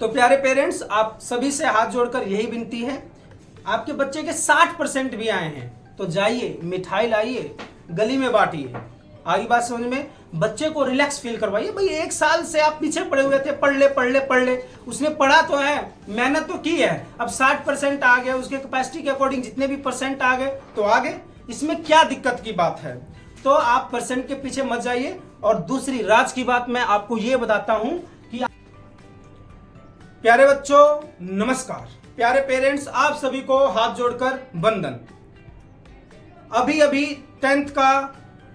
तो प्यारे पेरेंट्स, आप सभी से हाथ जोड़कर यही विनती है, आपके बच्चे के 60% भी आए हैं तो जाइए मिठाई लाइए, गली में बांटिए। आगे बात समझ में? बच्चे को रिलैक्स फील करवाइए। भाई 1 साल से आप पीछे पड़े हुए थे, पढ़ ले, उसने पढ़ा तो है, मेहनत तो की है, अब 60% आ गए, उसके कैपेसिटी के अकॉर्डिंग जितने भी परसेंट आ गए तो आ गए, इसमें क्या दिक्कत की बात है? तो आप परसेंट के पीछे मत जाइए। और दूसरी राज की बात मैं आपको ये बताता हूं कि प्यारे बच्चों नमस्कार, प्यारे पेरेंट्स, आप सभी को हाथ जोड़कर वंदन। अभी 10th का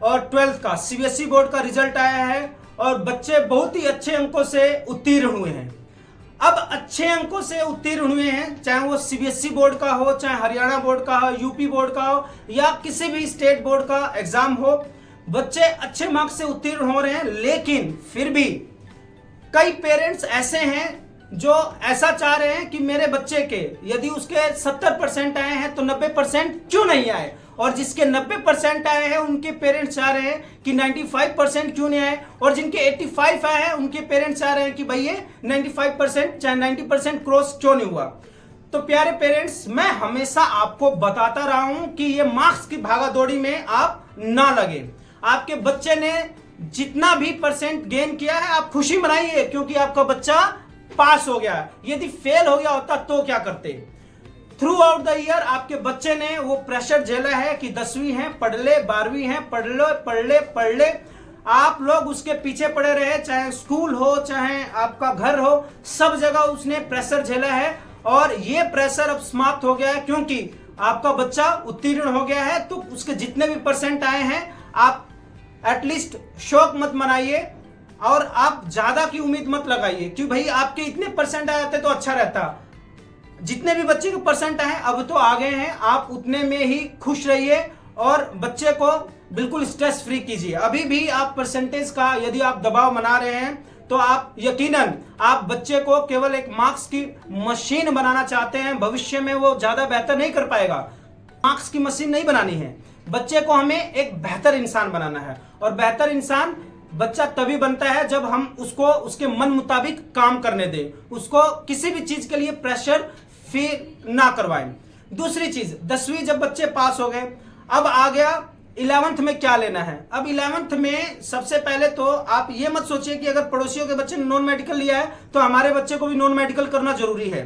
और 12th का सीबीएसई बोर्ड का रिजल्ट आया है और बच्चे बहुत ही अच्छे अंकों से उत्तीर्ण हुए हैं। अब अच्छे अंकों से उत्तीर्ण हुए हैं, चाहे वो सीबीएसई बोर्ड का हो, चाहे हरियाणा बोर्ड का हो, यूपी बोर्ड का हो या किसी भी स्टेट बोर्ड का एग्जाम हो, बच्चे अच्छे मार्क्स से उत्तीर्ण हो रहे हैं। लेकिन फिर भी कई पेरेंट्स ऐसे हैं जो ऐसा चाह रहे हैं कि मेरे बच्चे के यदि उसके 70% आए हैं तो 90% क्यों नहीं आए, और जिसके 90% आए हैं उनके पेरेंट्स चाह रहे हैं कि 95% क्यों नहीं आए, और जिनके 85 आए हैं उनके पेरेंट्स चाह रहे हैं कि भाई ये 95% चाहे 90% क्रॉस क्यों नहीं हुआ। तो प्यारे पेरेंट्स, मैं हमेशा आपको बताता रहा हूं कि ये मार्क्स की भागादौड़ी में आप ना लगे। आपके बच्चे ने जितना भी परसेंट गेन किया है आप खुशी मनाइए, क्योंकि आपका बच्चा पास हो गया। यदि फेल हो गया होता तो क्या करते? थ्रू आउट द ईयर आपके बच्चे ने वो प्रेशर झेला है कि 10वीं है पढ़ ले, 12वीं है पढ़ ले। आप लोग उसके पीछे पड़े रहे, चाहे स्कूल हो चाहे आपका घर हो, सब जगह उसने प्रेशर झेला है और ये प्रेशर अब समाप्त हो गया है, क्योंकि आपका बच्चा उत्तीर्ण हो गया है। तो उसके जितने भी परसेंट आए हैं आप एटलीस्ट शौक मत मनाइए और आप ज्यादा की उम्मीद मत लगाइए कि भाई आपके इतने परसेंट आ जाते तो अच्छा रहता। जितने भी बच्चे के परसेंट आए अब तो आ गए हैं, आप उतने में ही खुश रहिए और बच्चे को बिल्कुल स्ट्रेस फ्री कीजिए। अभी भी आप परसेंटेज का यदि आप दबाव बना रहे हैं तो आप यकीनन आप बच्चे को केवल एक मार्क्स की मशीन बनाना चाहते हैं, भविष्य में वो ज्यादा बेहतर नहीं कर पाएगा। मार्क्स की मशीन नहीं बनानी है, बच्चे को हमें एक बेहतर इंसान बनाना है। और बेहतर इंसान बच्चा तभी बनता है जब हम उसको उसके मन मुताबिक काम करने दें, उसको किसी भी चीज के लिए प्रेशर फील ना करवाएं। दूसरी चीज, 10वीं जब बच्चे पास हो गए, अब आ गया 11th में क्या लेना है। अब 11th में सबसे पहले तो आप ये मत सोचिए कि अगर पड़ोसियों के बच्चे ने नॉन मेडिकल लिया है तो हमारे बच्चे को भी नॉन मेडिकल करना जरूरी है।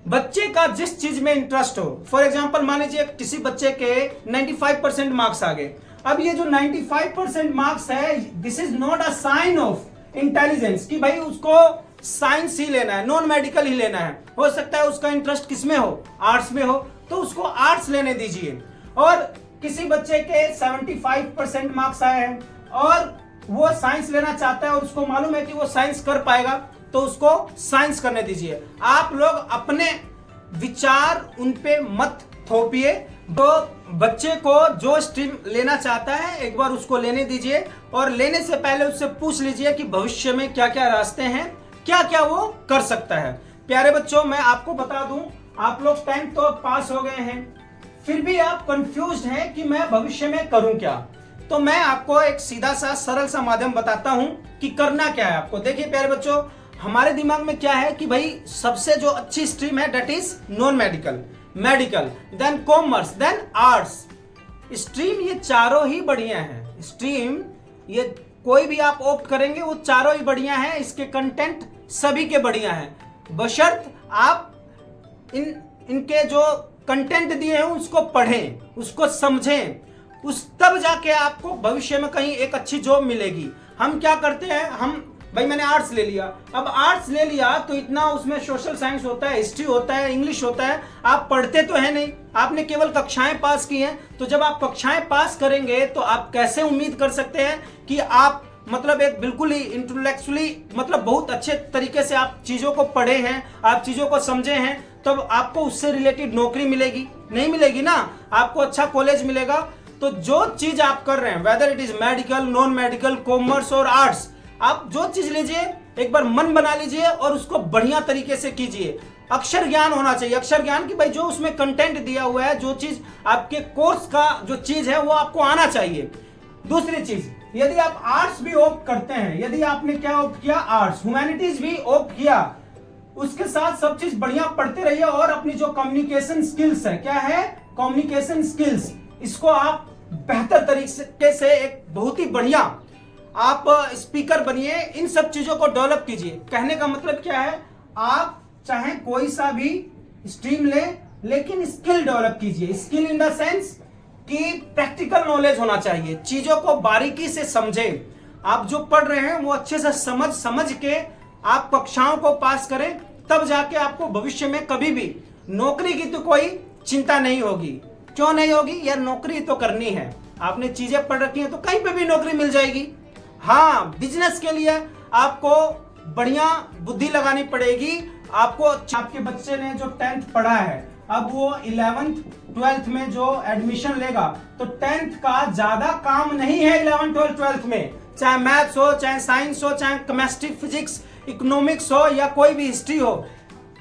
बच्चे का जिस चीज में इंटरेस्ट हो, फॉर एग्जाम्पल मान लीजिए किसी बच्चे के 95% मार्क्स आ गए। अब ये जो 95% मार्क्स है, this is not a sign of intelligence कि भाई उसको साइंस ही लेना है, नॉन मेडिकल ही लेना है। हो सकता है उसका इंटरेस्ट किसमें हो, आर्ट्स में हो, तो उसको आर्ट्स लेने दीजिए। और किसी बच्चे के 75% मार्क्स आए हैं और वो साइंस लेना चाहता है और उसको मालूम है कि वो साइंस कर पाएगा, तो उसको साइंस करने दीजिए। आप लोग अपने विचार उन पे मत थोपिए। तो बच्चे को जो स्ट्रीम लेना चाहता है एक बार उसको लेने दीजिए, और लेने से पहले उससे पूछ लीजिए कि भविष्य में क्या क्या रास्ते हैं, क्या क्या वो कर सकता है। प्यारे बच्चों, मैं आपको बता दूं, आप लोग 10th तो पास हो गए हैं, फिर भी आप कंफ्यूज्ड हैं कि मैं भविष्य में करूं क्या। तो मैं आपको एक सीधा सा सरल सा माध्यम बताता हूं कि करना क्या है आपको। देखिए प्यारे बच्चों, हमारे दिमाग में क्या है कि भाई सबसे जो अच्छी स्ट्रीम है that is non medical, medical, then commerce, then arts. Stream ये चारों ही बढ़िया हैं। स्ट्रीम ये कोई भी आप ऑप्ट करेंगे वो चारों ही बढ़िया हैं, इसके कंटेंट सभी के बढ़िया हैं, बशर्त आप इनके जो कंटेंट दिए हैं उसको पढ़ें, उसको समझें, उस तब जाके आपको भविष्य में कहीं एक अच्छी जॉब मिलेगी। हम क्या करते हैं, हम भाई मैंने आर्ट्स ले लिया, अब आर्ट्स ले लिया तो इतना उसमें सोशल साइंस होता है, हिस्ट्री होता है, इंग्लिश होता है, आप पढ़ते तो है नहीं, आपने केवल कक्षाएं पास की हैं। तो जब आप कक्षाएं पास करेंगे तो आप कैसे उम्मीद कर सकते हैं कि आप मतलब एक बिल्कुल ही इंटेलेक्चुअली मतलब बहुत अच्छे तरीके से आप चीजों को पढ़े हैं, आप चीजों को समझे हैं, तब आपको उससे रिलेटेड नौकरी मिलेगी? नहीं मिलेगी ना, आपको अच्छा कॉलेज मिलेगा। तो जो चीज आप कर रहे हैं, whether it is medical, non medical, commerce और आर्ट्स, आप जो चीज लीजिए एक बार मन बना लीजिए और उसको बढ़िया तरीके से कीजिए। अक्षर ज्ञान होना चाहिए, अक्षर ज्ञान की भाई जो उसमें कंटेंट दिया हुआ है, जो चीज आपके कोर्स का जो चीज है वो आपको आना चाहिए। दूसरी चीज, यदि आप आर्ट्स भी ऑप्ट करते हैं, यदि आपने क्या ऑप्ट किया, आर्ट्स, ह्यूमैनिटीज भी ऑप्ट किया, उसके साथ सब चीज बढ़िया पढ़ते रहिए और अपनी जो कम्युनिकेशन स्किल्स है, क्या है, कम्युनिकेशन स्किल्स, इसको आप बेहतर तरीके से एक बहुत ही बढ़िया आप स्पीकर बनिए। इन सब चीजों को डेवलप कीजिए। कहने का मतलब क्या है, आप चाहे कोई सा भी स्ट्रीम लें, लेकिन स्किल डेवलप कीजिए। स्किल इन द सेंस कि प्रैक्टिकल नॉलेज होना चाहिए, चीजों को बारीकी से समझें। आप जो पढ़ रहे हैं वो अच्छे से समझ के आप कक्षाओं को पास करें, तब जाके आपको भविष्य में कभी भी नौकरी की तो कोई चिंता नहीं होगी। क्यों नहीं होगी यार, नौकरी तो करनी है, आपने चीजें पढ़ रखी हैं तो कहीं पे भी नौकरी मिल जाएगी। हाँ, बिजनेस के लिए आपको बढ़िया बुद्धि लगानी पड़ेगी। आपको आपके बच्चे ने जो 10th पढ़ा है, अब वो 11th 12th में जो एडमिशन लेगा, तो 10th का ज्यादा काम नहीं है 11th 12th 12th में, चाहे मैथ्स हो, चाहे साइंस हो, चाहे केमिस्ट्री, फिजिक्स, इकोनॉमिक्स हो या कोई भी हिस्ट्री हो,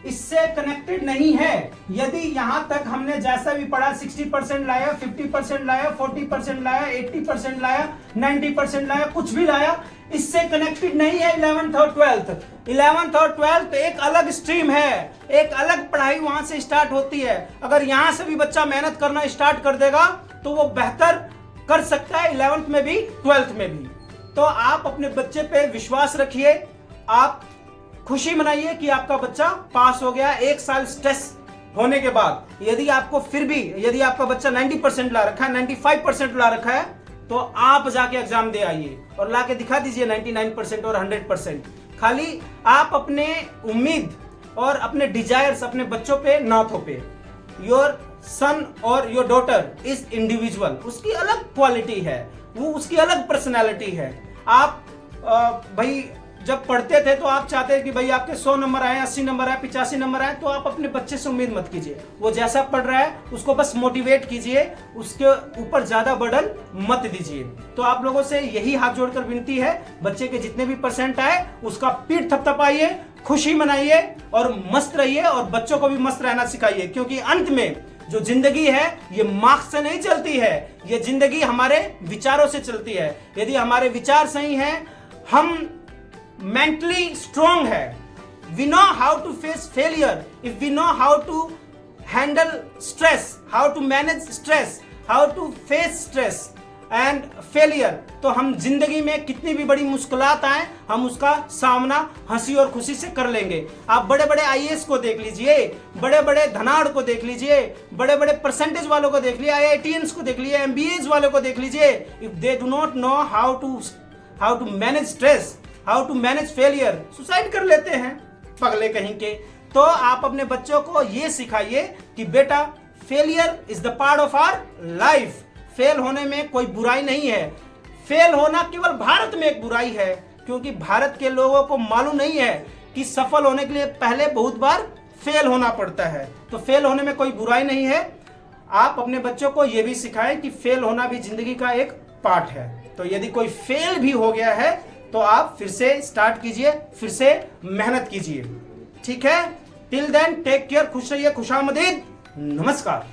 इससे कनेक्टेड नहीं है। यदि यहां तक हमने जैसा भी पढ़ा 60% लाया, 50% लाया, 40% लाया, 80% लाया, 90% लाया, कुछ भी लाया, इससे कनेक्टेड नहीं है 11th और 12th। 11th और 12th एक अलग स्ट्रीम है, एक अलग पढ़ाई वहां से स्टार्ट होती है। अगर यहां से भी बच्चा मेहनत करना स्टार्ट कर देगा तो वो बेहतर कर सकता है 11th में भी 12th में भी। तो आप अपने बच्चे पे विश्वास रखिए, आप खुशी मनाइए कि आपका बच्चा पास हो गया। एक साल स्ट्रेस होने के बाद यदि आपको फिर भी, यदि आपका बच्चा 90% ला रखा है, 95% ला रखा है, तो आप जाके एग्जाम दे आइए और ला के दिखा दीजिए 99% और 100%। खाली आप अपने उम्मीद और अपने डिजायर्स अपने बच्चों पे ना थोपे। योर सन और योर डॉटर इज इंडिविजुअल, उसकी अलग क्वालिटी है, वो उसकी अलग पर्सनैलिटी है। आप भाई जब पढ़ते थे तो आप चाहते हैं कि भाई आपके 100 नंबर आए, 80 नंबर आए, 85 नंबर आए, तो आप अपने बच्चे से उम्मीद मत कीजिए। वो जैसा पढ़ रहा है उसको बस मोटिवेट कीजिए, उसके ऊपर ज्यादा बर्डन मत दीजिए। तो आप लोगों से यही हाथ जोड़कर विनती है, बच्चे के जितने भी परसेंट आए उसका पीठ थपथपाइए, खुशी मनाइए और मस्त रहिए, और बच्चों को भी मस्त रहना सिखाइए। क्योंकि अंत में जो जिंदगी है ये मार्क्स से नहीं चलती है, ये जिंदगी हमारे विचारों से चलती है। यदि हमारे विचार सही हैं, हम mentally strong है, we know how to face failure, if we know how to handle stress, how to manage stress, how to face stress and failure, तो हम जिंदगी में कितनी भी बड़ी मुश्किलात आए हम उसका सामना हंसी और खुशी से कर लेंगे। आप बड़े बड़े IAS को देख लीजिए, बड़े बड़े धनाड़ को देख लीजिए, बड़े बड़े परसेंटेज वालों को देख लीजिए, IITians को देख लीजिए, MBAs वालों को देख लीजिए। if they do not know how to manage stress, how to manage failure, suicide कर लेते हैं पगले कहीं के। तो आप अपने बच्चों को ये सिखाइए कि बेटा failure is the part of our life. Fail होने में कोई बुराई नहीं है। फेल होना केवल भारत में एक बुराई है, क्योंकि भारत के लोगों को मालूम नहीं है कि सफल होने के लिए पहले बहुत बार फेल होना पड़ता है। तो फेल होने में कोई बुराई नहीं है। आप अपने बच्चों को यह भी सिखाएं कि फेल होना भी जिंदगी का एक पार्ट है। तो यदि कोई फेल भी हो गया है तो आप फिर से स्टार्ट कीजिए, फिर से मेहनत कीजिए। ठीक है, टिल देन टेक केयर, खुश रहिए, खुशामदीद, नमस्कार।